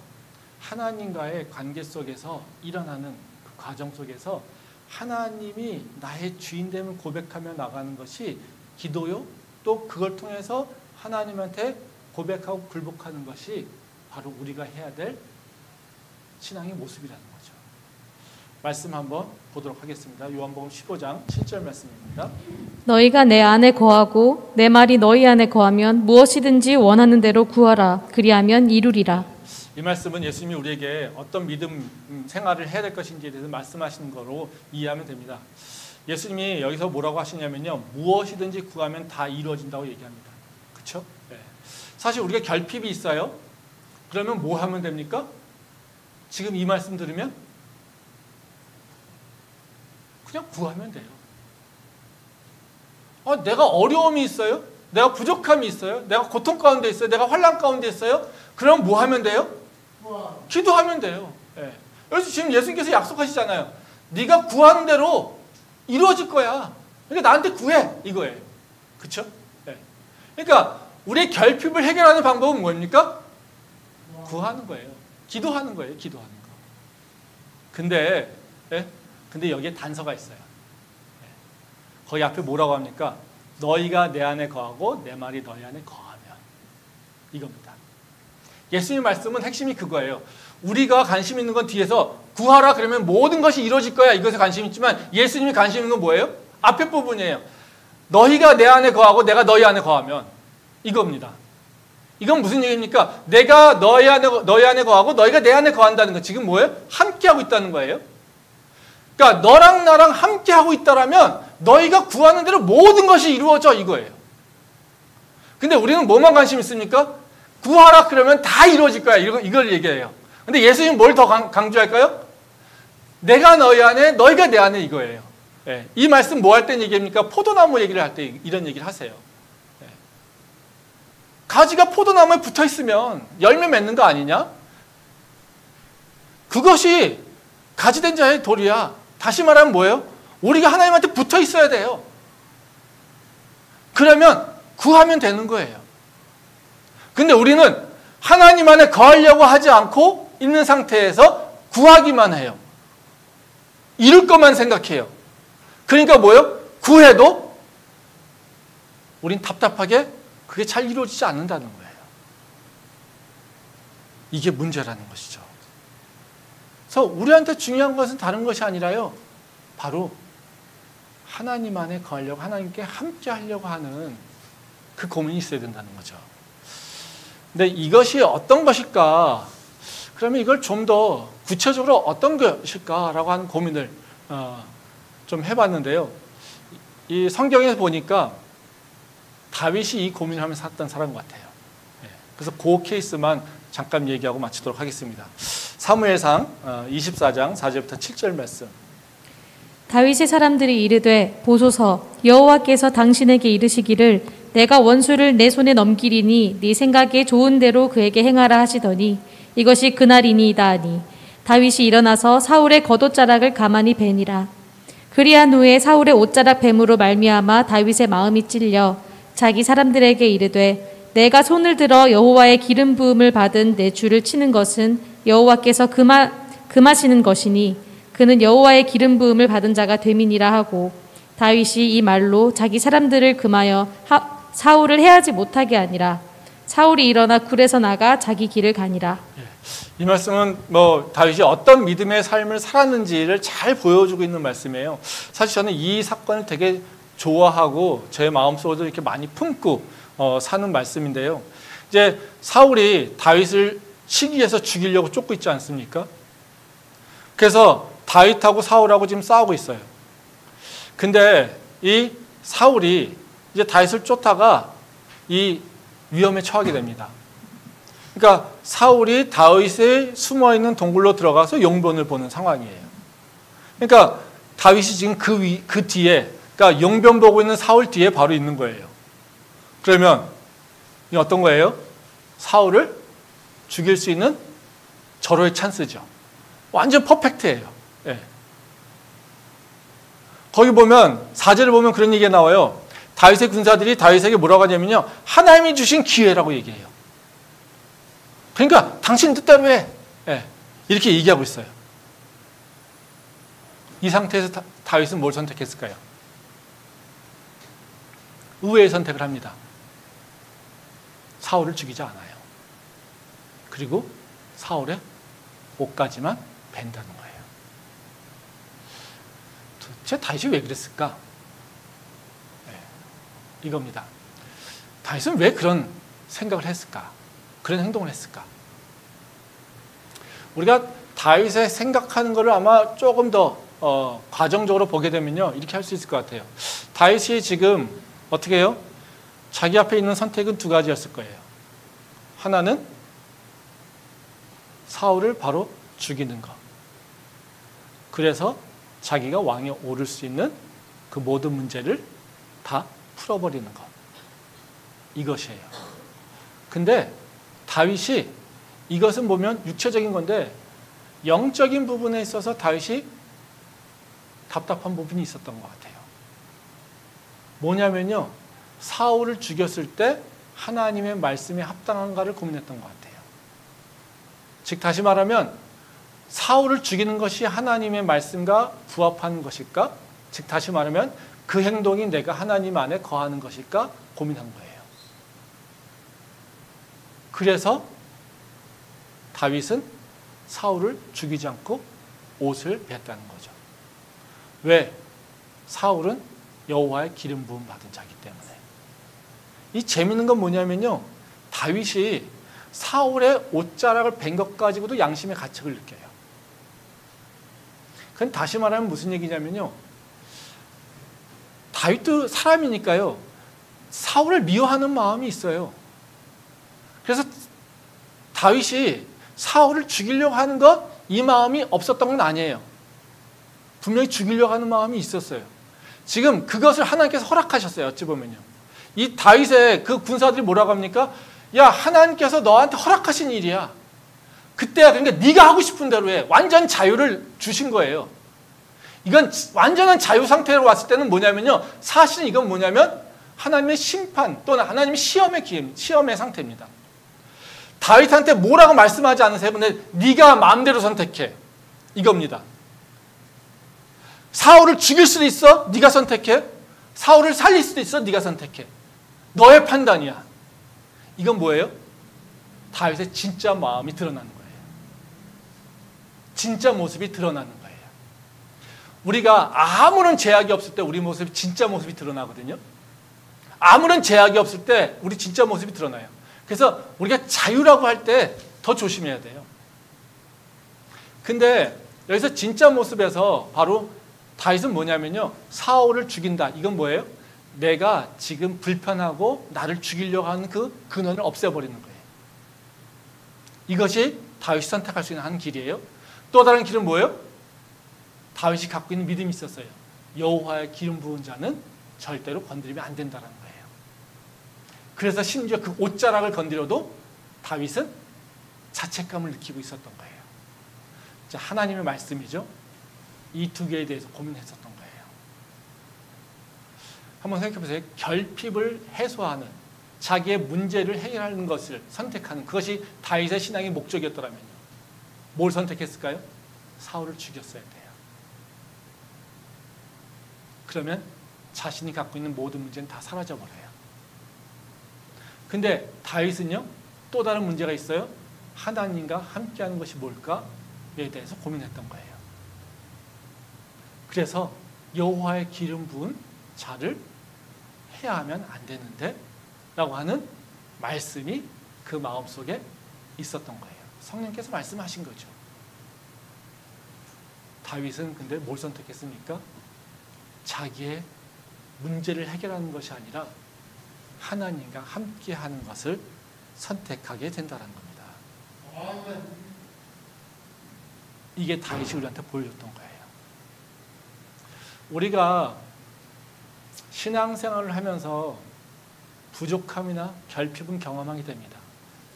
하나님과의 관계 속에서 일어나는 그 과정 속에서 하나님이 나의 주인됨을 고백하며 나가는 것이 기도요. 또 그걸 통해서 하나님한테 고백하고 굴복하는 것이 바로 우리가 해야 될 신앙의 모습이라는 거죠. 말씀 한번 보도록 하겠습니다. 요한복음 15장 7절 말씀입니다. 너희가 내 안에 거하고 내 말이 너희 안에 거하면 무엇이든지 원하는 대로 구하라. 그리하면 이루리라. 이 말씀은 예수님이 우리에게 어떤 믿음 생활을 해야 될 것인지에 대해서 말씀하시는 거로 이해하면 됩니다. 예수님이 여기서 뭐라고 하시냐면요. 무엇이든지 구하면 다 이루어진다고 얘기합니다. 그렇죠? 네. 사실 우리가 결핍이 있어요. 그러면 뭐 하면 됩니까? 지금 이 말씀 들으면 그냥 구하면 돼요. 내가 어려움이 있어요? 내가 부족함이 있어요? 내가 고통 가운데 있어요? 내가 환난 가운데 있어요? 그럼 뭐 하면 돼요? 기도하면 돼요. 네. 그래서 지금 예수님께서 약속하시잖아요. 네가 구하는 대로 이루어질 거야. 그러니까 나한테 구해. 이거예요. 그렇죠? 네. 그러니까 우리의 결핍을 해결하는 방법은 뭡니까? 구하는 거예요. 기도하는 거예요. 기도하는 거. 근데 여기에 단서가 있어요. 거기 앞에 뭐라고 합니까? 너희가 내 안에 거하고 내 말이 너희 안에 거하면. 이겁니다. 예수님 말씀은 핵심이 그거예요. 우리가 관심 있는 건 뒤에서 구하라 그러면 모든 것이 이루어질 거야. 이것에 관심 있지만 예수님이 관심 있는 건 뭐예요? 앞에 부분이에요. 너희가 내 안에 거하고 내가 너희 안에 거하면. 이겁니다. 이건 무슨 얘기입니까? 내가 너희 안에 거하고 너희가 내 안에 거한다는 거. 지금 뭐예요? 함께하고 있다는 거예요. 그러니까 너랑 나랑 함께하고 있다라면 너희가 구하는 대로 모든 것이 이루어져 이거예요. 근데 우리는 뭐만 관심 있습니까? 구하라 그러면 다 이루어질 거야. 이걸 얘기해요. 근데 예수님은 뭘 더 강조할까요? 내가 너희 안에, 너희가 내 안에 이거예요. 예. 이 말씀 뭐 할 때 얘기합니까? 포도나무 얘기를 할 때 이런 얘기를 하세요. 예. 가지가 포도나무에 붙어 있으면 열매 맺는 거 아니냐? 그것이 가지된 자의 도리야. 다시 말하면 뭐예요? 우리가 하나님한테 붙어 있어야 돼요. 그러면 구하면 되는 거예요. 근데 우리는 하나님 안에 거하려고 하지 않고 있는 상태에서 구하기만 해요. 이룰 것만 생각해요. 그러니까 뭐예요? 구해도 우린 답답하게 그게 잘 이루어지지 않는다는 거예요. 이게 문제라는 것이죠. 그래서 우리한테 중요한 것은 다른 것이 아니라요. 바로 하나님 안에 거하려고 하나님께 함께 하려고 하는 그 고민이 있어야 된다는 거죠. 근데 이것이 어떤 것일까? 그러면 이걸 좀 더 구체적으로 어떤 것일까라고 하는 고민을 좀 해봤는데요. 이 성경에서 보니까 다윗이 이 고민을 하면서 살았던 사람 같아요. 그래서 그 케이스만 잠깐 얘기하고 마치도록 하겠습니다. 사무엘상 24장 4절부터 7절 말씀. 다윗의 사람들이 이르되 보소서 여호와께서 당신에게 이르시기를 내가 원수를 내 손에 넘기리니 네 생각에 좋은 대로 그에게 행하라 하시더니 이것이 그날이니이다 하니 다윗이 일어나서 사울의 겉옷자락을 가만히 베니라. 그리한 후에 사울의 옷자락 뱀으로 말미암아 다윗의 마음이 찔려 자기 사람들에게 이르되 내가 손을 들어 여호와의 기름 부음을 받은 내 주를 치는 것은 여호와께서 금하시는 것이니 그는 여호와의 기름 부음을 받은 자가 됨이니라 하고 다윗이 이 말로 자기 사람들을 금하여 사울을 해하지 못하게 하니라. 사울이 일어나 굴에서 나가 자기 길을 가니라. 이 말씀은 다윗이 어떤 믿음의 삶을 살았는지를 잘 보여주고 있는 말씀이에요. 사실 저는 이 사건을 되게 좋아하고 제 마음속으로 이렇게 많이 품고 사는 말씀인데요. 이제 사울이 다윗을 시기해서 죽이려고 쫓고 있지 않습니까? 그래서 다윗하고 사울하고 지금 싸우고 있어요. 근데 이 사울이 이제 다윗을 쫓다가 이 위험에 처하게 됩니다. 그러니까 사울이 다윗의 숨어있는 동굴로 들어가서 용변을 보는 상황이에요. 그러니까 다윗이 지금 그 뒤에, 그러니까 용변 보고 있는 사울 뒤에 바로 있는 거예요. 그러면 이 어떤 거예요? 사울을 죽일 수 있는 절호의 찬스죠. 완전 퍼펙트예요. 예. 거기 보면 4절을 보면 그런 얘기가 나와요. 다윗의 군사들이 다윗에게 뭐라고 하냐면요, 하나님이 주신 기회라고 얘기해요. 그러니까 당신 뜻대로 해. 예. 이렇게 얘기하고 있어요. 이 상태에서 다윗은 뭘 선택했을까요? 의외의 선택을 합니다. 사울을 죽이지 않아요. 그리고 사울의 옷까지만 벤다는 거예요. 도대체 다윗이 왜 그랬을까? 네, 이겁니다. 다윗은 왜 그런 생각을 했을까? 그런 행동을 했을까? 우리가 다윗의 생각하는 것을 아마 조금 더 과정적으로 보게 되면요, 이렇게 할 수 있을 것 같아요. 다윗이 지금 어떻게 해요? 자기 앞에 있는 선택은 두 가지였을 거예요. 하나는 사울을 바로 죽이는 것. 그래서 자기가 왕에 오를 수 있는 그 모든 문제를 다 풀어버리는 것. 이것이에요. 근데 다윗이, 이것은 보면 육체적인 건데 영적인 부분에 있어서 다윗이 답답한 부분이 있었던 것 같아요. 뭐냐면요, 사울을 죽였을 때 하나님의 말씀에 합당한가를 고민했던 것 같아요. 즉 다시 말하면 사울을 죽이는 것이 하나님의 말씀과 부합하는 것일까? 즉 다시 말하면 그 행동이 내가 하나님 안에 거하는 것일까? 고민한 거예요. 그래서 다윗은 사울을 죽이지 않고 옷을 뱉다는 거죠. 왜? 사울은 여호와의 기름 부음 받은 자이기 때문에. 이 재밌는 건 뭐냐면요, 다윗이 사울의 옷자락을 벤 것 가지고도 양심의 가책을 느껴요. 그건 다시 말하면 무슨 얘기냐면요, 다윗도 사람이니까요, 사울을 미워하는 마음이 있어요. 그래서 다윗이 사울을 죽이려고 하는 것, 이 마음이 없었던 건 아니에요. 분명히 죽이려고 하는 마음이 있었어요. 지금 그것을 하나님께서 허락하셨어요. 어찌 보면요, 이 다윗의 그 군사들이 뭐라고 합니까? 야, 하나님께서 너한테 허락하신 일이야. 그때야, 그러니까 네가 하고 싶은 대로 해. 완전 자유를 주신 거예요. 이건 완전한 자유 상태로 왔을 때는 뭐냐면요, 사실은 이건 뭐냐면 하나님의 심판 또는 하나님의 시험의 상태입니다. 다윗한테 뭐라고 말씀하지 않으세요? 근데 네가 마음대로 선택해, 이겁니다. 사울을 죽일 수도 있어, 네가 선택해. 사울을 살릴 수도 있어, 네가 선택해. 너의 판단이야. 이건 뭐예요? 다윗의 진짜 마음이 드러나는 거예요. 진짜 모습이 드러나는 거예요. 우리가 아무런 제약이 없을 때 우리 모습이, 진짜 모습이 드러나거든요. 아무런 제약이 없을 때 우리 진짜 모습이 드러나요. 그래서 우리가 자유라고 할 때 더 조심해야 돼요. 근데 여기서 진짜 모습에서 바로 다윗은 뭐냐면요, 사울을 죽인다. 이건 뭐예요? 내가 지금 불편하고 나를 죽이려고 하는 그 근원을 없애버리는 거예요. 이것이 다윗이 선택할 수 있는 한 길이에요. 또 다른 길은 뭐예요? 다윗이 갖고 있는 믿음이 있었어요. 여호와의 기름 부은 자는 절대로 건드리면 안 된다는 거예요. 그래서 심지어 그 옷자락을 건드려도 다윗은 자책감을 느끼고 있었던 거예요. 자, 하나님의 말씀이죠. 이 두 개에 대해서 고민했었던 거예요. 한번 생각해 보세요. 결핍을 해소하는, 자기의 문제를 해결하는 것을 선택하는, 그것이 다윗의 신앙의 목적이었더라면요, 뭘 선택했을까요? 사울을 죽였어야 돼요. 그러면 자신이 갖고 있는 모든 문제는 다 사라져버려요. 근데 다윗은요, 또 다른 문제가 있어요. 하나님과 함께하는 것이 뭘까에 대해서 고민했던 거예요. 그래서 여호와의 기름 부은 자를 해야 하면 안 되는데 라고 하는 말씀이 그 마음속에 있었던 거예요. 성령께서 말씀하신 거죠. 다윗은 근데 뭘 선택했습니까? 자기의 문제를 해결하는 것이 아니라 하나님과 함께하는 것을 선택하게 된다는 겁니다. 이게 다윗이 우리한테 보여줬던 거예요. 우리가 신앙생활을 하면서 부족함이나 결핍은 경험하게 됩니다.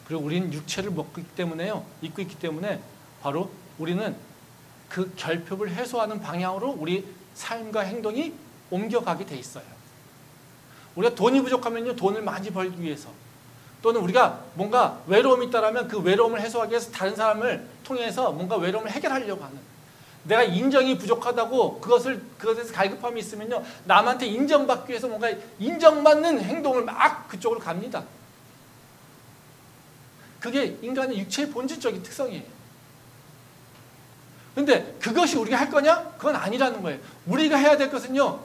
그리고 우리는 육체를 입고 있기 때문에 바로 우리는 그 결핍을 해소하는 방향으로 우리 삶과 행동이 옮겨가게 돼 있어요. 우리가 돈이 부족하면요, 돈을 많이 벌기 위해서, 또는 우리가 뭔가 외로움이 있다라면 그 외로움을 해소하기 위해서 다른 사람을 통해서 뭔가 외로움을 해결하려고 하는, 내가 인정이 부족하다고 그것에서 갈급함이 있으면요, 남한테 인정받기 위해서 뭔가 인정받는 행동을 막 그쪽으로 갑니다. 그게 인간의 육체의 본질적인 특성이에요. 근데 그것이 우리가 할 거냐? 그건 아니라는 거예요. 우리가 해야 될 것은요,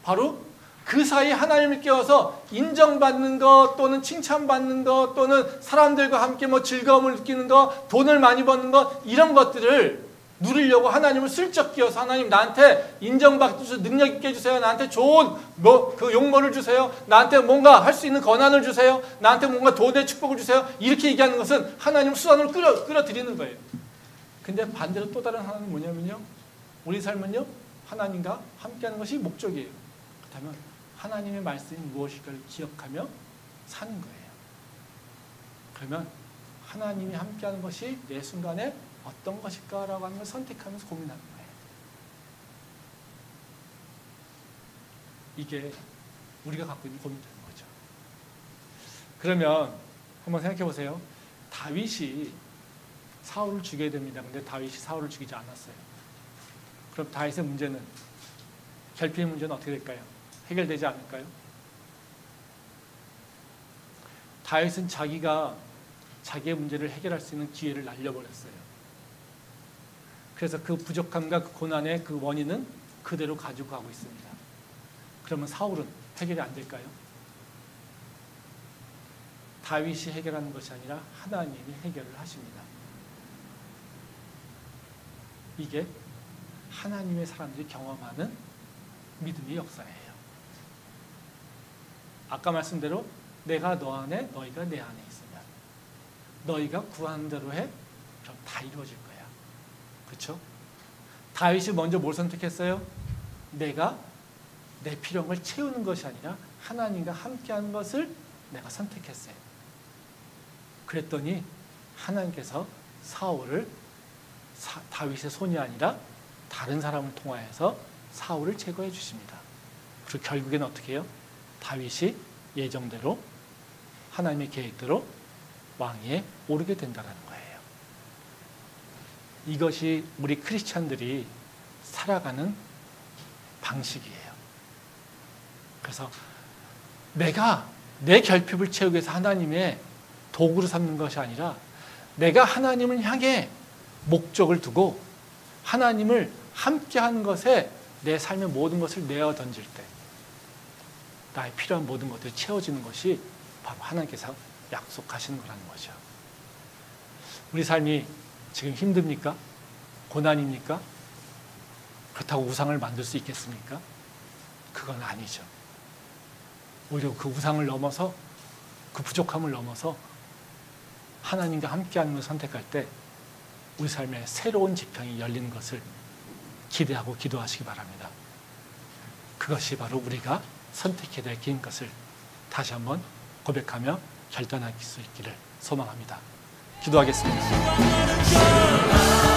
바로 그 사이에 하나님을 깨워서 인정받는 것, 또는 칭찬받는 것, 또는 사람들과 함께 즐거움을 느끼는 것, 돈을 많이 버는 것, 이런 것들을 누리려고 하나님을 슬쩍 끼워서, 하나님 나한테 인정받게 주세요, 능력 있게 해주세요, 나한테 좋은 그 용모를 주세요, 나한테 뭔가 할 수 있는 권한을 주세요, 나한테 뭔가 돈의 축복을 주세요, 이렇게 얘기하는 것은 하나님 수단으로 끌어들이는 거예요. 근데 반대로 또 다른 하나는 뭐냐면요, 우리 삶은요, 하나님과 함께하는 것이 목적이에요. 그렇다면 하나님의 말씀이 무엇일까를 기억하며 사는 거예요. 그러면 하나님이 함께하는 것이 내 순간에 어떤 것일까라고 하는 걸 선택하면서 고민하는 거예요. 이게 우리가 갖고 있는 고민되는 거죠. 그러면 한번 생각해 보세요. 다윗이 사울을 죽여야 됩니다. 근데 다윗이 사울을 죽이지 않았어요. 그럼 다윗의 문제는, 결핍의 문제는 어떻게 될까요? 해결되지 않을까요? 다윗은 자기가 자기의 문제를 해결할 수 있는 기회를 날려버렸어요. 그래서 그 부족함과 그 고난의 그 원인은 그대로 가지고 가고 있습니다. 그러면 사울은 해결이 안 될까요? 다윗이 해결하는 것이 아니라 하나님이 해결을 하십니다. 이게 하나님의 사람들이 경험하는 믿음의 역사예요. 아까 말씀대로 내가 너 안에, 너희가 내 안에 있으면 너희가 구하는 대로 해, 그럼 다 이루어질 거야. 그렇죠? 다윗이 먼저 뭘 선택했어요? 내가 내 필요를 채우는 것이 아니라 하나님과 함께하는 것을 내가 선택했어요. 그랬더니 하나님께서 사울을 다윗의 손이 아니라 다른 사람을 통하여서 사울을 제거해 주십니다. 그리고 결국에는 어떻게 해요? 다윗이 예정대로 하나님의 계획대로 왕위에 오르게 된다는 거예요. 이것이 우리 크리스찬들이 살아가는 방식이에요. 그래서 내가 내 결핍을 채우기 위해서 하나님의 도구로 삼는 것이 아니라 내가 하나님을 향해 목적을 두고 하나님을 함께하는 것에 내 삶의 모든 것을 내어 던질 때 나의 필요한 모든 것들이 채워지는 것이 바로 하나님께서 약속하시는 거라는 거죠. 우리 삶이 지금 힘듭니까? 고난입니까? 그렇다고 우상을 만들 수 있겠습니까? 그건 아니죠. 오히려 그 우상을 넘어서, 그 부족함을 넘어서 하나님과 함께하는 것을 선택할 때 우리 삶에 새로운 지평이 열리는 것을 기대하고 기도하시기 바랍니다. 그것이 바로 우리가 선택해야 될 길인 것을 다시 한번 고백하며 결단할 수 있기를 소망합니다. 기도하겠습니다.